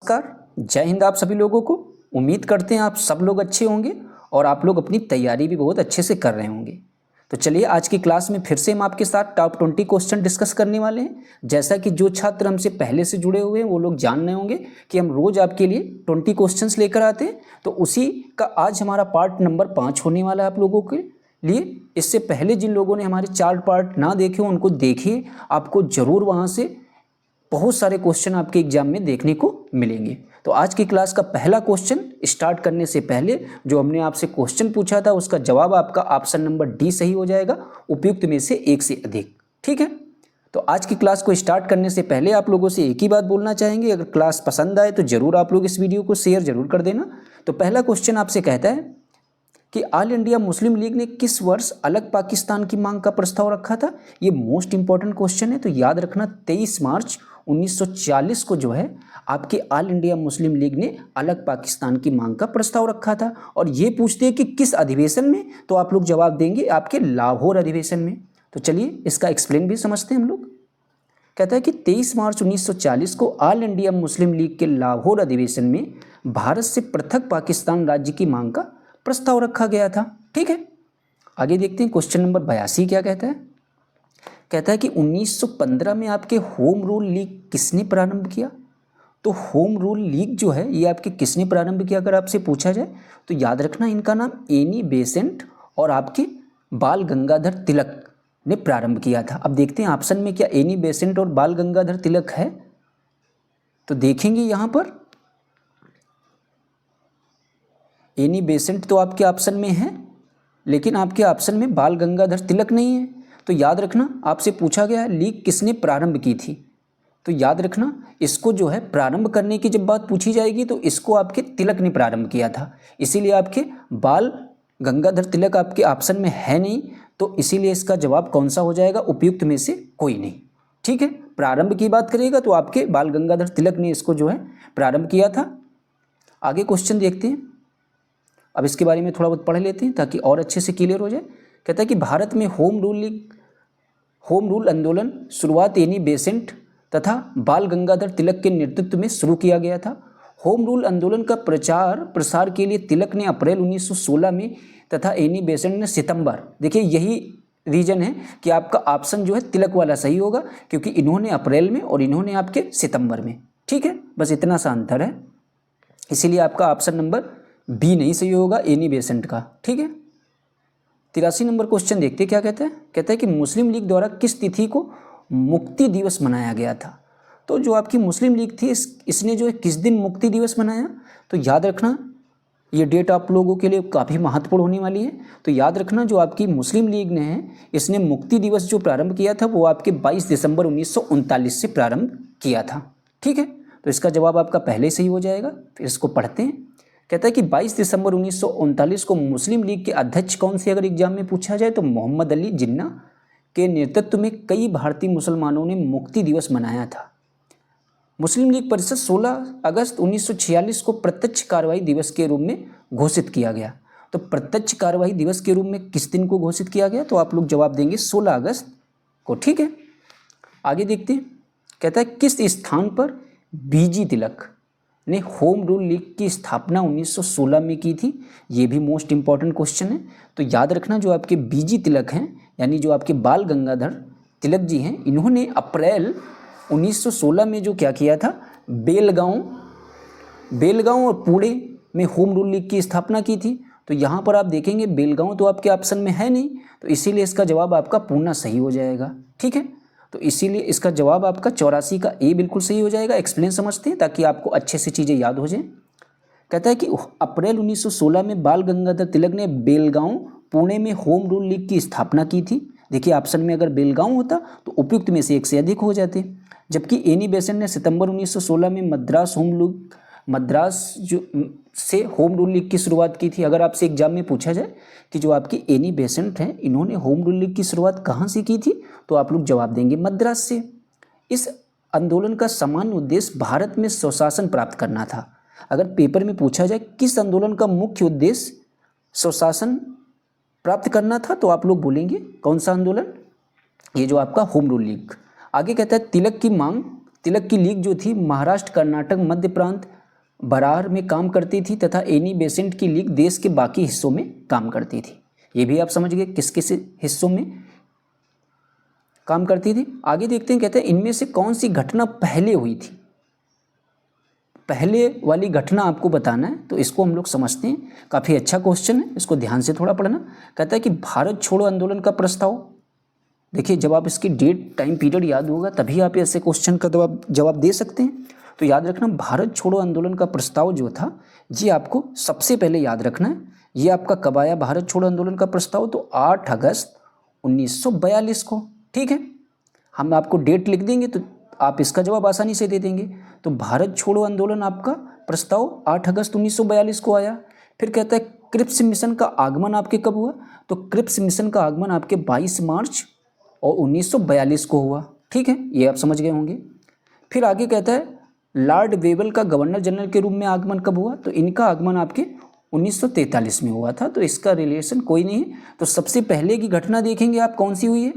नमस्कार, जय हिंद आप सभी लोगों को। उम्मीद करते हैं आप सब लोग अच्छे होंगे और आप लोग अपनी तैयारी भी बहुत अच्छे से कर रहे होंगे। तो चलिए आज की क्लास में फिर से हम आपके साथ टॉप 20 क्वेश्चन डिस्कस करने वाले हैं। जैसा कि जो छात्र हमसे पहले से जुड़े हुए हैं वो लोग जान रहे होंगे कि हम रोज आपके लिए 20 क्वेश्चंस लेकर आते हैं। तो उसी का आज हमारा पार्ट नंबर 5 होने वाला है आप लोगों के लिए। इससे पहले जिन लोगों ने हमारे 4 पार्ट ना देखे उनको देखिए, आपको जरूर वहाँ से बहुत सारे क्वेश्चन आपके एग्जाम में देखने को मिलेंगे। तो आज की क्लास का पहला क्वेश्चन स्टार्ट करने से पहले जो हमने आपसे क्वेश्चन पूछा था उसका जवाब आपका ऑप्शन नंबर डी सही हो जाएगा, उपयुक्त में से एक से अधिक। ठीक है, तो आज की क्लास को स्टार्ट करने से पहले आप लोगों से एक ही बात बोलना चाहेंगे, अगर क्लास पसंद आए तो जरूर आप लोग इस वीडियो को शेयर जरूर कर देना। तो पहला क्वेश्चन आपसे कहता है कि ऑल इंडिया मुस्लिम लीग ने किस वर्ष अलग पाकिस्तान की मांग का प्रस्ताव रखा था। ये मोस्ट इंपॉर्टेंट क्वेश्चन है, तो याद रखना 23 मार्च 1940 को जो है आपके ऑल इंडिया मुस्लिम लीग ने अलग पाकिस्तान की मांग का प्रस्ताव रखा था। और ये पूछते हैं कि किस अधिवेशन में, तो आप लोग जवाब देंगे आपके लाहौर अधिवेशन में। तो चलिए इसका एक्सप्लेन भी समझते हैं हम लोग। कहता है कि 23 मार्च 1940 को ऑल इंडिया मुस्लिम लीग के लाहौर अधिवेशन में भारत से पृथक पाकिस्तान राज्य की मांग का प्रस्ताव रखा गया था। ठीक है, आगे देखते हैं क्वेश्चन नंबर 82 क्या कहता है। कहता है कि 1915 में आपके होम रूल लीग किसने प्रारंभ किया। तो होम रूल लीग जो है ये आपके किसने प्रारंभ किया अगर आपसे पूछा जाए तो याद रखना इनका नाम एनी बेसेंट और आपके बाल गंगाधर तिलक ने प्रारंभ किया था। अब देखते हैं ऑप्शन में क्या एनी बेसेंट और बाल गंगाधर तिलक है, तो देखेंगे यहां पर एनी बेसेंट तो आपके ऑप्शन में है, लेकिन आपके ऑप्शन में बाल गंगाधर तिलक नहीं है। तो याद रखना आपसे पूछा गया है लीग किसने प्रारंभ की थी, तो याद रखना इसको जो है प्रारंभ करने की जब बात पूछी जाएगी तो इसको आपके तिलक ने प्रारंभ किया था, इसीलिए आपके बाल गंगाधर तिलक आपके ऑप्शन में है नहीं। तो इसीलिए इसका जवाब कौन सा हो जाएगा, उपयुक्त में से कोई नहीं। ठीक है, प्रारंभ की बात करेगा तो आपके बाल गंगाधर तिलक ने इसको जो है प्रारंभ किया था। आगे क्वेश्चन देखते हैं, अब इसके बारे में थोड़ा बहुत पढ़ लेते हैं ताकि और अच्छे से क्लियर हो जाए। कहता है कि भारत में होम रूल आंदोलन शुरुआत एनी बेसेंट तथा बाल गंगाधर तिलक के नेतृत्व में शुरू किया गया था। होम रूल आंदोलन का प्रचार प्रसार के लिए तिलक ने अप्रैल 1916 में तथा एनी बेसेंट ने सितंबर, देखिए यही रीजन है कि आपका ऑप्शन जो है तिलक वाला सही होगा, क्योंकि इन्होंने अप्रैल में और इन्होंने आपके सितंबर में। ठीक है, बस इतना सा अंतर है, इसीलिए आपका ऑप्शन नंबर बी नहीं सही होगा एनी बेसेंट का। ठीक है, 83 नंबर क्वेश्चन देखते क्या कहता है। कहता है कि मुस्लिम लीग द्वारा किस तिथि को मुक्ति दिवस मनाया गया था। तो जो आपकी मुस्लिम लीग थी इसने जो है किस दिन मुक्ति दिवस मनाया, तो याद रखना ये डेट आप लोगों के लिए काफ़ी महत्वपूर्ण होने वाली है। तो याद रखना जो आपकी मुस्लिम लीग ने है इसने मुक्ति दिवस जो प्रारंभ किया था वो आपके 22 दिसंबर 1939 से प्रारंभ किया था। ठीक है, तो इसका जवाब आपका पहले से ही हो जाएगा। फिर इसको पढ़ते हैं। कहता है कि 22 दिसंबर 1939 को मुस्लिम लीग के अध्यक्ष कौन से अगर एग्जाम में पूछा जाए तो मोहम्मद अली जिन्ना के नेतृत्व में कई भारतीय मुसलमानों ने मुक्ति दिवस मनाया था। मुस्लिम लीग परिषद 16 अगस्त 1946 को प्रत्यक्ष कार्रवाई दिवस के रूप में घोषित किया गया। तो प्रत्यक्ष कार्रवाई दिवस के रूप में किस दिन को घोषित किया गया, तो आप लोग जवाब देंगे 16 अगस्त को। ठीक है, आगे देखते हैं। कहता है किस स्थान पर बीजी तिलक ने होम रूल लीग की स्थापना 1916 में की थी। ये भी मोस्ट इंपॉर्टेंट क्वेश्चन है। तो याद रखना जो आपके बीजी तिलक हैं यानी जो आपके बाल गंगाधर तिलक जी हैं, इन्होंने अप्रैल 1916 में जो क्या किया था, बेलगांव और पुणे में होम रूल लीग की स्थापना की थी। तो यहाँ पर आप देखेंगे बेलगांव तो आपके ऑप्शन में है नहीं, तो इसीलिए इसका जवाब आपका पूर्ण सही हो जाएगा। ठीक है, तो इसीलिए इसका जवाब आपका 84 का ए बिल्कुल सही हो जाएगा। एक्सप्लेन समझते हैं ताकि आपको अच्छे से चीज़ें याद हो जाएं। कहता है कि अप्रैल 1916 में बाल गंगाधर तिलक ने बेलगांव पुणे में होम रूल लीग की स्थापना की थी। देखिए ऑप्शन में अगर बेलगांव होता तो उपयुक्त में से एक से अधिक हो जाते, जबकि एनी बेसेंट ने सितंबर 1916 में मद्रास जो से होम रूल लीग की शुरुआत की थी। अगर आपसे एग्जाम में पूछा जाए कि जो आपकी एनी बेसेंट हैं इन्होंने होम रूल लीग की शुरुआत कहाँ से की थी, तो आप लोग जवाब देंगे मद्रास से। इस आंदोलन का सामान्य उद्देश्य भारत में स्वशासन प्राप्त करना था। अगर पेपर में पूछा जाए किस आंदोलन का मुख्य उद्देश्य स्वशासन प्राप्त करना था, तो आप लोग बोलेंगे कौन सा आंदोलन, ये जो आपका होम रूल लीग। आगे कहता है तिलक की मांग तिलक की लीग जो थी महाराष्ट्र, कर्नाटक, मध्य प्रांत, बरार में काम करती थी तथा एनी बेसेंट की लीग देश के बाकी हिस्सों में काम करती थी। ये भी आप समझ गए किस किस हिस्सों में काम करती थी। आगे देखते हैं, कहते हैं इनमें से कौन सी घटना पहले हुई थी। पहले वाली घटना आपको बताना है, तो इसको हम लोग समझते हैं। काफ़ी अच्छा क्वेश्चन है, इसको ध्यान से थोड़ा पढ़ना। कहता है कि भारत छोड़ो आंदोलन का प्रस्ताव। देखिए, जब आप इसकी डेट टाइम पीरियड याद होगा तभी आप ऐसे क्वेश्चन का जवाब दे सकते हैं। तो याद रखना, भारत छोड़ो आंदोलन का प्रस्ताव जो था ये आपको सबसे पहले याद रखना है। ये आपका कब आया भारत छोड़ो आंदोलन का प्रस्ताव? तो 8 अगस्त 1942 को। ठीक है, हम आपको डेट लिख देंगे तो आप इसका जवाब आसानी से दे देंगे। तो भारत छोड़ो आंदोलन आपका प्रस्ताव 8 अगस्त 1942 को आया। फिर कहता है क्रिप्स मिशन का आगमन आपके कब हुआ? तो क्रिप्स मिशन का आगमन आपके 22 मार्च और 1942 को हुआ। ठीक है, ये आप समझ गए होंगे। फिर आगे कहता है लॉर्ड वेवल का गवर्नर जनरल के रूप में आगमन कब हुआ? तो इनका आगमन आपके 1943 में हुआ था, तो इसका रिलेशन कोई नहीं है। तो सबसे पहले की घटना देखेंगे आप कौन सी हुई है।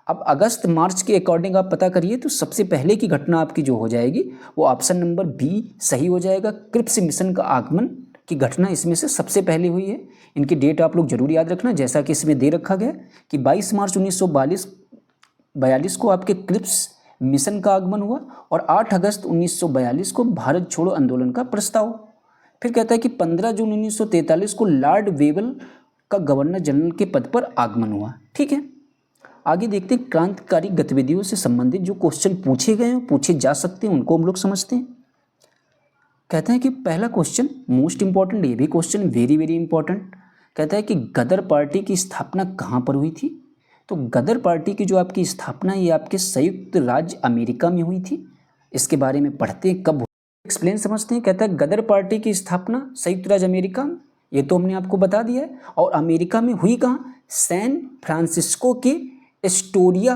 अब अगस्त मार्च के अकॉर्डिंग आप पता करिए, तो सबसे पहले की घटना आपकी जो हो जाएगी वो ऑप्शन नंबर बी सही हो जाएगा। क्रिप्स मिशन का आगमन की घटना इसमें से सबसे पहले हुई है। इनकी डेट आप लोग जरूर याद रखना, जैसा कि इसमें दे रखा गया कि 22 मार्च 1942 को आपके क्रिप्स मिशन का आगमन हुआ और 8 अगस्त 1942 को भारत छोड़ो आंदोलन का प्रस्ताव। फिर कहता है कि 15 जून 1943 को लॉर्ड वेवल का गवर्नर जनरल के पद पर आगमन हुआ। ठीक है, आगे देखते हैं क्रांतिकारी गतिविधियों से संबंधित जो क्वेश्चन पूछे गए हैं, पूछे जा सकते हैं, उनको हम लोग समझते हैं। कहते हैं कि पहला क्वेश्चन मोस्ट इंपॉर्टेंट, ये भी क्वेश्चन वेरी वेरी इंपॉर्टेंट। कहता है कि गदर पार्टी की स्थापना कहाँ पर हुई थी? तो गदर पार्टी की जो आपकी स्थापना ये आपके संयुक्त राज्य अमेरिका में हुई थी। इसके बारे में पढ़ते हैं कब एक्सप्लेन समझते हैं। कहता है गदर पार्टी की स्थापना संयुक्त राज्य अमेरिका, ये तो हमने आपको बता दिया है। और अमेरिका में हुई कहाँ? सैन फ्रांसिस्को के एस्टोरिया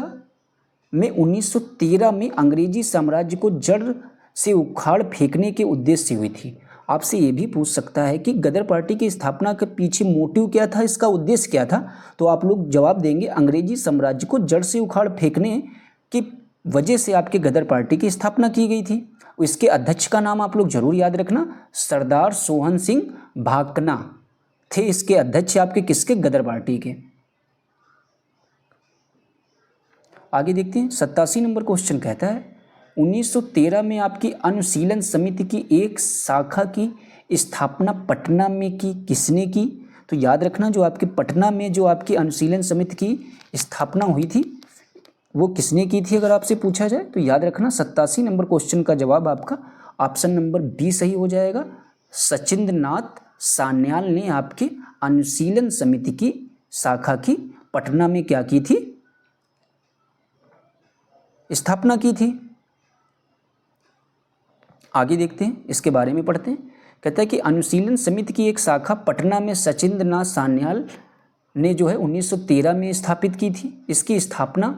में 1913 में अंग्रेजी साम्राज्य को जड़ से उखाड़ फेंकने के उद्देश्य से हुई थी। आपसे ये भी पूछ सकता है कि गदर पार्टी की स्थापना के पीछे मोटिव क्या था, इसका उद्देश्य क्या था? तो आप लोग जवाब देंगे अंग्रेजी साम्राज्य को जड़ से उखाड़ फेंकने की वजह से आपके गदर पार्टी की स्थापना की गई थी। इसके अध्यक्ष का नाम आप लोग जरूर याद रखना, सरदार सोहन सिंह भाकना थे इसके अध्यक्ष आपके किसके? गदर पार्टी के। आगे देखते हैं 87 नंबर क्वेश्चन कहता है 1913 में आपकी अनुशीलन समिति की एक शाखा की स्थापना पटना में की किसने की? तो याद रखना, जो आपके पटना में जो आपकी अनुशीलन समिति की स्थापना हुई थी वो किसने की थी? अगर आपसे पूछा जाए तो याद रखना 87 नंबर क्वेश्चन का जवाब आपका ऑप्शन नंबर बी सही हो जाएगा। सचिंद्र नाथ सान्याल ने आपके अनुशीलन समिति की शाखा की पटना में क्या की थी? स्थापना की थी। आगे देखते हैं, इसके बारे में पढ़ते हैं। कहता है कि अनुशीलन समिति की एक शाखा पटना में सचिंद्र नाथ सान्याल ने जो है 1913 में स्थापित की थी। इसकी स्थापना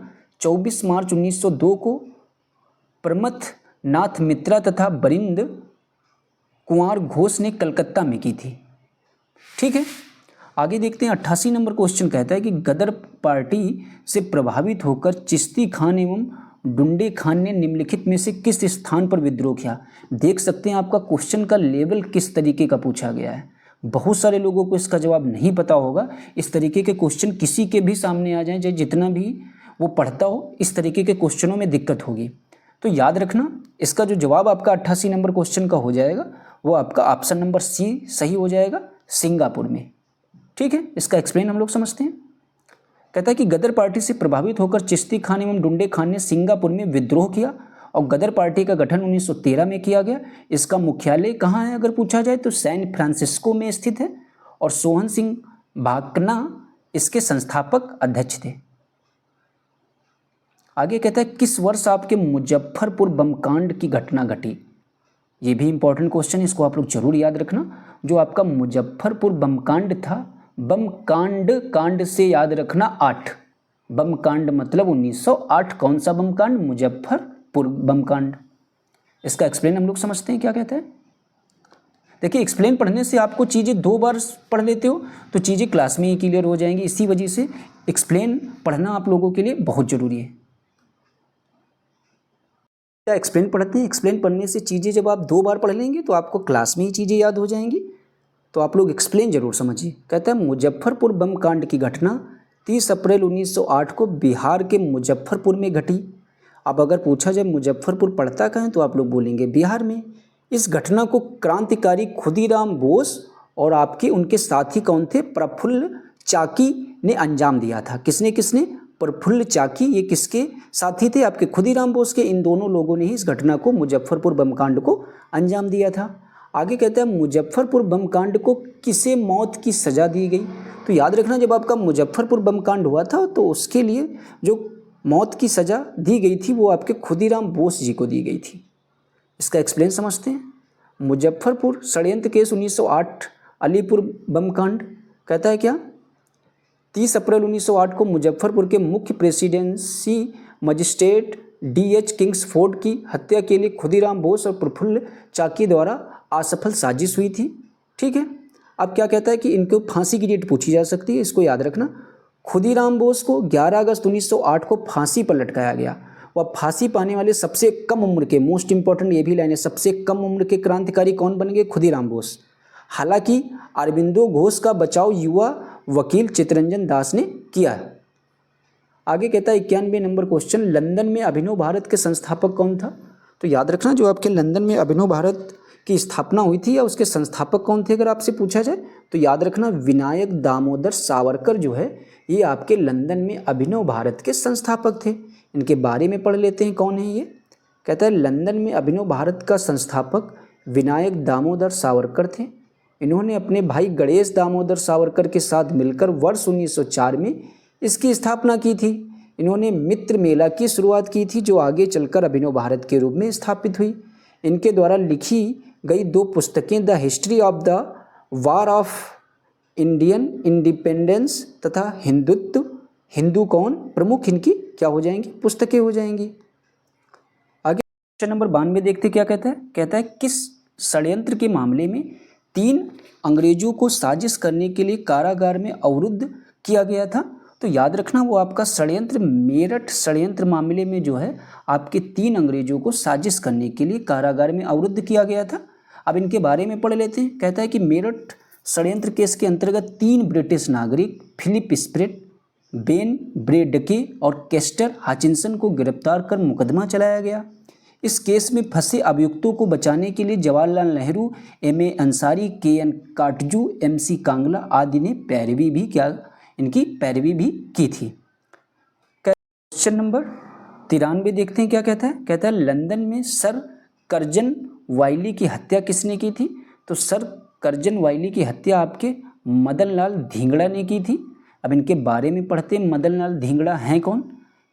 24 मार्च 1902 को प्रमथ नाथ मित्रा तथा बरिंद कुंवर घोष ने कलकत्ता में की थी। ठीक है, आगे देखते हैं 88 नंबर क्वेश्चन कहता है कि गदर पार्टी से प्रभावित होकर चिश्ती खान एवं डुंडे खान ने निम्नलिखित में से किस स्थान पर विद्रोह किया? देख सकते हैं आपका क्वेश्चन का लेवल किस तरीके का पूछा गया है। बहुत सारे लोगों को इसका जवाब नहीं पता होगा। इस तरीके के क्वेश्चन किसी के भी सामने आ जाएं, चाहे जितना भी वो पढ़ता हो, इस तरीके के क्वेश्चनों में दिक्कत होगी। तो याद रखना, इसका जो जवाब आपका 88 नंबर क्वेश्चन का हो जाएगा वो आपका ऑप्शन नंबर सी सही हो जाएगा, सिंगापुर में। ठीक है, इसका एक्सप्लेन हम लोग समझते हैं। कहता है कि गदर पार्टी से प्रभावित होकर चिश्ती खान एवं डुंडे खान ने सिंगापुर में विद्रोह किया और गदर पार्टी का गठन 1913 में किया गया। इसका मुख्यालय कहाँ है अगर पूछा जाए तो सैन फ्रांसिस्को में स्थित है और सोहन सिंह भाकना इसके संस्थापक अध्यक्ष थे। आगे कहता है किस वर्ष आपके मुजफ्फरपुर बमकांड की घटना घटी? ये भी इंपॉर्टेंट क्वेश्चन, इसको आप लोग जरूर याद रखना। जो आपका मुजफ्फरपुर बमकांड था, बम कांड से याद रखना 8, बम कांड मतलब 1908। कौन सा बम कांड? मुजफ्फरपुर बम कांड। इसका एक्सप्लेन हम लोग समझते हैं क्या कहते हैं। देखिए, एक्सप्लेन पढ़ने से आपको चीज़ें 2 बार पढ़ लेते हो तो चीज़ें क्लास में ही क्लियर हो जाएंगी। इसी वजह से एक्सप्लेन पढ़ना आप लोगों के लिए बहुत ज़रूरी है। क्या एक्सप्लेन पढ़ते हैं? एक्सप्लेन पढ़ने से चीज़ें जब आप 2 बार पढ़ लेंगे तो आपको क्लास में ही चीज़ें याद हो जाएंगी। तो आप लोग एक्सप्लेन जरूर समझिए। कहता है मुजफ्फरपुर बम कांड की घटना 30 अप्रैल 1908 को बिहार के मुजफ्फरपुर में घटी। अब अगर पूछा जाए मुजफ्फरपुर पड़ता कहाँ है तो आप लोग बोलेंगे बिहार में। इस घटना को क्रांतिकारी खुदीराम बोस और आपके उनके साथी कौन थे? प्रफुल्ल चाकी ने अंजाम दिया था। किसने किसने? प्रफुल्ल चाकी, ये किसके साथी थे? आपके खुदीराम बोस के। इन दोनों लोगों ने ही इस घटना को, मुजफ्फरपुर बम कांड को अंजाम दिया था। आगे कहता है मुजफ्फरपुर बम कांड को किसे मौत की सज़ा दी गई? तो याद रखना जब आपका मुजफ्फरपुर बम कांड हुआ था तो उसके लिए जो मौत की सज़ा दी गई थी वो आपके खुदीराम बोस जी को दी गई थी। इसका एक्सप्लेन समझते हैं। मुजफ्फरपुर षड्यंत्र केस 1908 अलीपुर बम कांड कहता है क्या? 30 अप्रैल 1908 को मुजफ्फरपुर के मुख्य प्रेसिडेंसी मजिस्ट्रेट D.H. किंग्सफोर्ड की हत्या के लिए खुदीराम बोस और प्रफुल्ल चाकी द्वारा असफल साजिश हुई थी। ठीक है। अब क्या कहता है कि इनको फांसी की डेट पूछी जा सकती है, इसको याद रखना। खुदीराम बोस को 11 अगस्त 1908 को फांसी पर लटकाया गया। वह फांसी पाने वाले सबसे कम उम्र के, मोस्ट इंपॉर्टेंट ये भी लाइन है, सबसे कम उम्र के क्रांतिकारी कौन बन गए? खुदीराम बोस। हालांकि अरविंदो घोष का बचाव युवा वकील चित्तरंजन दास ने किया है। आगे कहता है 91 नंबर क्वेश्चन, लंदन में अभिनव भारत के संस्थापक कौन था? तो याद रखना जो आपके लंदन में अभिनव भारत की स्थापना हुई थी या उसके संस्थापक कौन थे अगर आपसे पूछा जाए तो याद रखना विनायक दामोदर सावरकर जो है ये आपके लंदन में अभिनव भारत के संस्थापक थे। इनके बारे में पढ़ लेते हैं कौन है ये। कहता है लंदन में अभिनव भारत का संस्थापक विनायक दामोदर सावरकर थे। इन्होंने अपने भाई गणेश दामोदर सावरकर के साथ मिलकर वर्ष 1904 में इसकी स्थापना की थी। इन्होंने मित्र मेला की शुरुआत की थी जो आगे चलकर अभिनव भारत के रूप में स्थापित हुई। इनके द्वारा लिखी गई 2 पुस्तकें the history of the war of Indian independence तथा हिंदुत्व, हिंदू कौन, प्रमुख इनकी क्या हो जाएंगी? पुस्तकें हो जाएंगी। आगे क्वेश्चन नंबर 92 देखते क्या कहता है। कहता है किस षड्यंत्र के मामले में 3 अंग्रेजों को साजिश करने के लिए कारागार में अवरुद्ध किया गया था? तो याद रखना वो आपका षड्यंत्र मेरठ षड्यंत्र मामले में जो है आपके 3 अंग्रेजों को साजिश करने के लिए कारागार में अवरुद्ध किया गया था। अब इनके बारे में पढ़ लेते हैं। कहता है कि मेरठ षड्यंत्र केस के अंतर्गत 3 ब्रिटिश नागरिक फिलिप स्प्रेट, बेन ब्रेडके और केस्टर हाचिंसन को गिरफ्तार कर मुकदमा चलाया गया। इस केस में फंसे अभियुक्तों को बचाने के लिए Jawaharlal Nehru, M.A. Ansari, K.N. Katju, M.C. Kangla आदि ने पैरवी भी इनकी पैरवी भी की थी। क्वेश्चन नंबर 93 देखते हैं क्या कहता है। कहता है लंदन में सर कर्जन वाइली की हत्या किसने की थी? तो सर कर्जन वाइली की हत्या आपके मदन लाल धींगड़ा ने की थी। अब इनके बारे में पढ़ते हैं। मदन लाल धींगड़ा हैं कौन?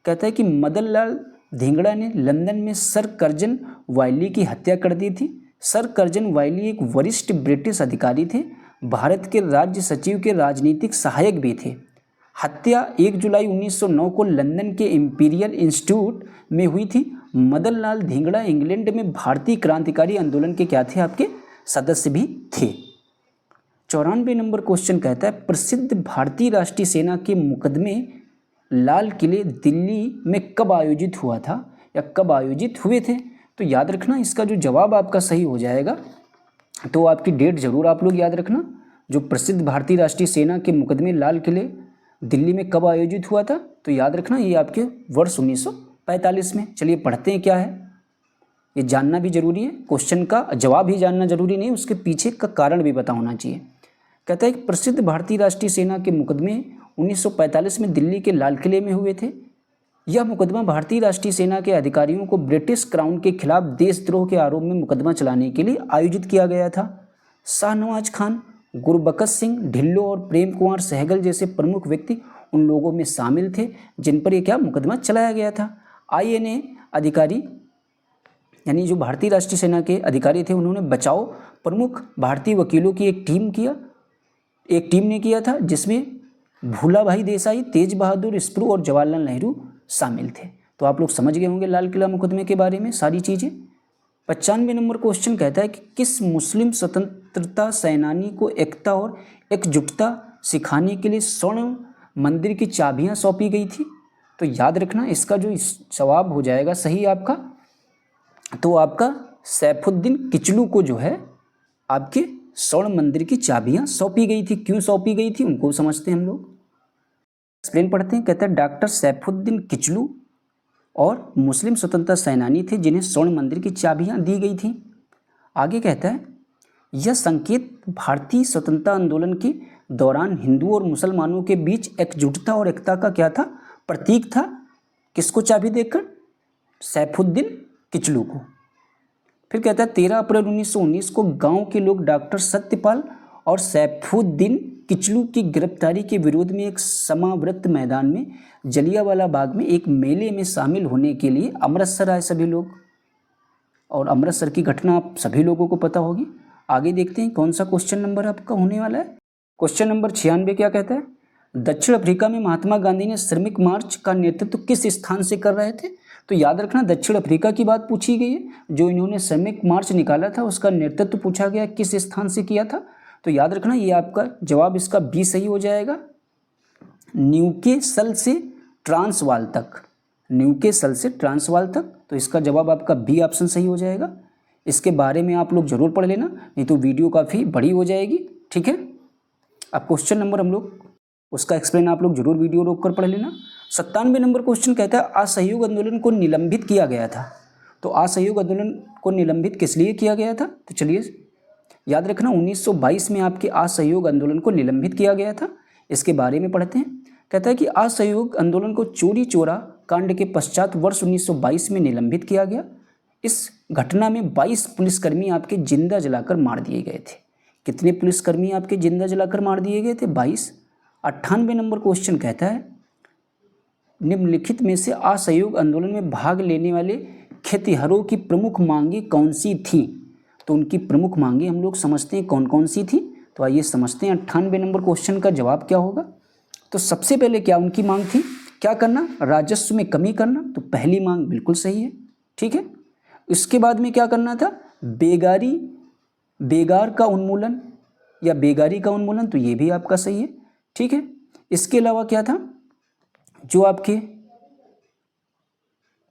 कहता है कि मदन लाल धींगड़ा ने लंदन में सर कर्जन वाइली की हत्या कर दी थी। सर कर्जन वाइली एक वरिष्ठ ब्रिटिश अधिकारी थे, भारत के राज्य सचिव के राजनीतिक सहायक भी थे। हत्या 1 जुलाई 1909 को लंदन के इंपीरियल इंस्टीट्यूट में हुई थी। मदन लाल धींगड़ा इंग्लैंड में भारतीय क्रांतिकारी आंदोलन के क्या थे? आपके सदस्य भी थे। 94 नंबर क्वेश्चन कहता है प्रसिद्ध भारतीय राष्ट्रीय सेना के मुकदमे लाल किले दिल्ली में कब आयोजित हुआ था या कब आयोजित हुए थे? तो याद रखना इसका जो जवाब आपका सही हो जाएगा तो आपकी डेट जरूर आप लोग याद रखना। जो प्रसिद्ध भारतीय राष्ट्रीय सेना के मुकदमे लाल किले दिल्ली में कब आयोजित हुआ था तो याद रखना ये आपके वर्ष 1945 में। चलिए पढ़ते हैं क्या है, ये जानना भी जरूरी है। क्वेश्चन का जवाब ही जानना जरूरी नहीं, उसके पीछे का कारण भी पता होना चाहिए। कहता है कि प्रसिद्ध भारतीय राष्ट्रीय सेना के मुकदमे 1945 में दिल्ली के लाल किले में हुए थे। यह मुकदमा भारतीय राष्ट्रीय सेना के अधिकारियों को ब्रिटिश क्राउन के खिलाफ देशद्रोह के आरोप में मुकदमा चलाने के लिए आयोजित किया गया था। शाहनवाज खान, गुरबख्श सिंह ढिल्लो और प्रेम कुमार सहगल जैसे प्रमुख व्यक्ति उन लोगों में शामिल थे जिन पर यह क्या मुकदमा चलाया गया था। INA अधिकारी यानी जो भारतीय राष्ट्रीय सेना के अधिकारी थे उन्होंने बचाव प्रमुख भारतीय वकीलों की एक टीम ने किया था जिसमें भूलाभाई देसाई, तेज बहादुर स्प्रू और जवाहरलाल नेहरू शामिल थे। तो आप लोग समझ गए होंगे लाल किला मुकदमे के बारे में सारी चीज़ें। 95 नंबर क्वेश्चन कहता है कि किस मुस्लिम स्वतंत्रता सेनानी को एकता और एकजुटता सिखाने के लिए स्वर्ण मंदिर की चाबियां सौंपी गई थी? तो याद रखना इसका जो जवाब हो जाएगा सही आपका तो आपका सैफुद्दीन किचलू को जो है आपके स्वर्ण मंदिर की चाबियां सौंपी गई थी। क्यों सौंपी गई थी उनको समझते हैं हम लोग। एक्सप्लेन पढ़ते हैं। कहता है डॉक्टर सैफुद्दीन किचलू और मुस्लिम स्वतंत्रता सेनानी थे जिन्हें स्वर्ण मंदिर की चाबियां दी गई थी। आगे कहता है यह संकेत भारतीय स्वतंत्रता आंदोलन के दौरान हिंदुओं और मुसलमानों के बीच एकजुटता और एकता का क्या था, प्रतीक था। किसको चाबी देकर? सैफुद्दीन किचलू को। फिर कहता है 13 अप्रैल 1919 को गांव के लोग डॉक्टर सत्यपाल और सैफुद्दीन किचलू की गिरफ्तारी के विरोध में एक समावृत मैदान में जलियांवाला बाग में एक मेले में शामिल होने के लिए अमृतसर आए सभी लोग। और अमृतसर की घटना आप सभी लोगों को पता होगी। आगे देखते हैं कौन सा क्वेश्चन नंबर आपका होने वाला है। क्वेश्चन नंबर 96 क्या कहता है? दक्षिण अफ्रीका में महात्मा गांधी ने श्रमिक मार्च का नेतृत्व किस स्थान से कर रहे थे? तो याद रखना दक्षिण अफ्रीका की बात पूछी गई है। जो इन्होंने श्रमिक मार्च निकाला था उसका नेतृत्व पूछा गया किस स्थान से किया था। तो याद रखना ये आपका जवाब इसका बी सही हो जाएगा, न्यूकेसल से ट्रांसवाल तक। न्यूकेसल से ट्रांसवाल तक, तो इसका जवाब आपका बी ऑप्शन सही हो जाएगा। इसके बारे में आप लोग जरूर पढ़ लेना, नहीं तो वीडियो काफ़ी बड़ी हो जाएगी। ठीक है, अब क्वेश्चन नंबर हम लोग उसका एक्सप्लेन आप लोग जरूर वीडियो रोक कर पढ़ लेना। 97 नंबर क्वेश्चन कहता है असहयोग आंदोलन को निलंबित किया गया था। तो असहयोग आंदोलन को निलंबित किस लिए किया गया था? तो चलिए याद रखना 1922 में आपके असहयोग आंदोलन को निलंबित किया गया था। इसके बारे में पढ़ते हैं। कहता है कि असहयोग आंदोलन को चोरी चोरा कांड के पश्चात वर्ष 1922 में निलंबित किया गया। इस घटना में 22 पुलिसकर्मी आपके जिंदा जलाकर मार दिए गए थे। कितने पुलिसकर्मी आपके जिंदा जलाकर मार दिए गए थे? 22। 98 नंबर क्वेश्चन कहता है निम्नलिखित में से असहयोग आंदोलन में भाग लेने वाले खेतिहरों की प्रमुख मांगे कौन सी थी? तो उनकी प्रमुख मांगे हम लोग समझते हैं कौन कौन सी थी। तो आइए समझते हैं 98 नंबर क्वेश्चन का जवाब क्या होगा। तो सबसे पहले क्या उनकी मांग थी? क्या करना? राजस्व में कमी करना। तो पहली मांग बिल्कुल सही है। ठीक है, इसके बाद में क्या करना था? बेगार का उन्मूलन या बेगारी का उन्मूलन। तो ये भी आपका सही है। ठीक है, इसके अलावा क्या था जो आपके,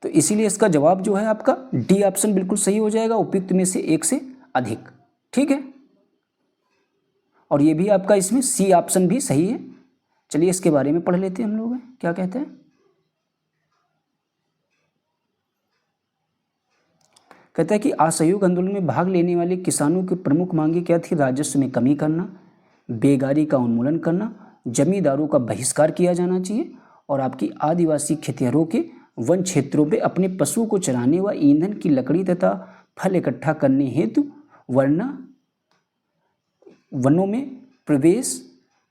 तो इसीलिए इसका जवाब जो है आपका डी ऑप्शन बिल्कुल सही हो जाएगा, उपयुक्त में से एक से अधिक। ठीक है, और ये भी आपका इसमें सी ऑप्शन भी सही है। चलिए इसके बारे में पढ़ लेते हैं हम लोग, क्या कहते हैं। कहता है कि असहयोग आंदोलन में भाग लेने वाले किसानों की प्रमुख मांगे क्या थी? राजस्व में कमी करना, बेगारी का उन्मूलन करना, जमींदारों का बहिष्कार किया जाना चाहिए और आपकी आदिवासी खेतिहरों के वन क्षेत्रों पे अपने पशु को चराने व ईंधन की लकड़ी तथा फल इकट्ठा करने हेतु वनों में प्रवेश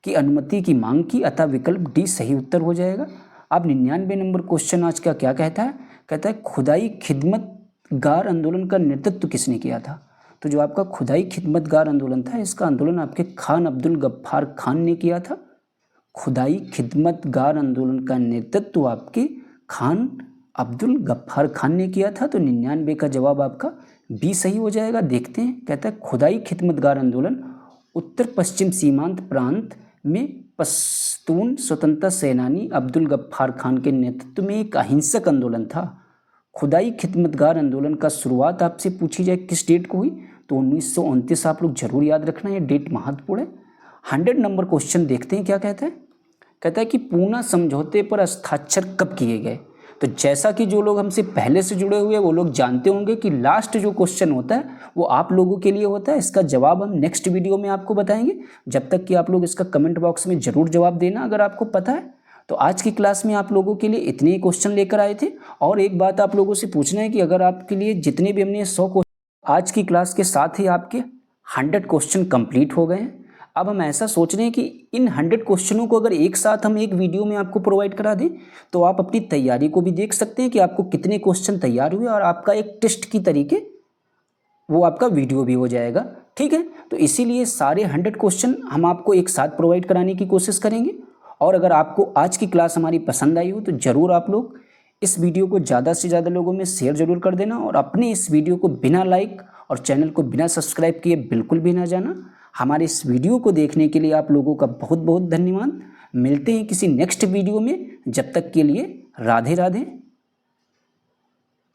की अनुमति की मांग की। अतः विकल्प डी सही उत्तर हो जाएगा। अब 99 नंबर क्वेश्चन आज का क्या कहता है? कहता है खुदाई खिदमतगार आंदोलन का नेतृत्व किसने किया था? तो जो आपका खुदाई खिदमतगार आंदोलन था, इसका आंदोलन आपके खान अब्दुल गफ्फार खान ने किया था। खुदाई खिदमतगार आंदोलन का नेतृत्व आपके खान अब्दुल गफ्फार खान ने किया था। तो 99 का जवाब आपका बी सही हो जाएगा। देखते हैं, कहता है खुदाई खिदमतगार आंदोलन उत्तर पश्चिम सीमांत प्रांत में पश्तून स्वतंत्रता सेनानी अब्दुल गफ्फार खान के नेतृत्व में एक अहिंसक आंदोलन था। खुदाई खिदमतगार आंदोलन का शुरुआत आपसे पूछी जाए किस डेट को हुई? तो 1929 आप लोग जरूर याद रखना, ये डेट महत्वपूर्ण है। 100 नंबर क्वेश्चन देखते हैं क्या कहता है। कहता है कि पूना समझौते पर हस्ताक्षर कब किए गए? तो जैसा कि जो लोग हमसे पहले से जुड़े हुए वो लोग जानते होंगे कि लास्ट जो क्वेश्चन होता है वो आप लोगों के लिए होता है। इसका जवाब हम नेक्स्ट वीडियो में आपको बताएंगे। जब तक कि आप लोग इसका कमेंट बॉक्स में जरूर जवाब देना अगर आपको पता है। तो आज की क्लास में आप लोगों के लिए इतने ही क्वेश्चन लेकर आए थे। और एक बात आप लोगों से पूछना है कि अगर आपके लिए जितने भी हमने 100 क्वेश्चन आज की क्लास के साथ ही आपके 100 क्वेश्चन कंप्लीट हो गए हैं। अब हम ऐसा सोच रहे हैं कि इन 100 क्वेश्चनों को अगर एक साथ हम एक वीडियो में आपको प्रोवाइड करा दें तो आप अपनी तैयारी को भी देख सकते हैं कि आपको कितने क्वेश्चन तैयार हुए और आपका एक टेस्ट की तरीके वो आपका वीडियो भी हो जाएगा। ठीक है, तो इसीलिए सारे 100 क्वेश्चन हम आपको एक साथ प्रोवाइड कराने की कोशिश करेंगे। और अगर आपको आज की क्लास हमारी पसंद आई हो तो ज़रूर आप लोग इस वीडियो को ज़्यादा से ज़्यादा लोगों में शेयर जरूर कर देना और अपने इस वीडियो को बिना लाइक और चैनल को बिना सब्सक्राइब किए बिल्कुल भी ना जाना। हमारे इस वीडियो को देखने के लिए आप लोगों का बहुत बहुत धन्यवाद। मिलते हैं किसी नेक्स्ट वीडियो में, जब तक के लिए राधे राधे।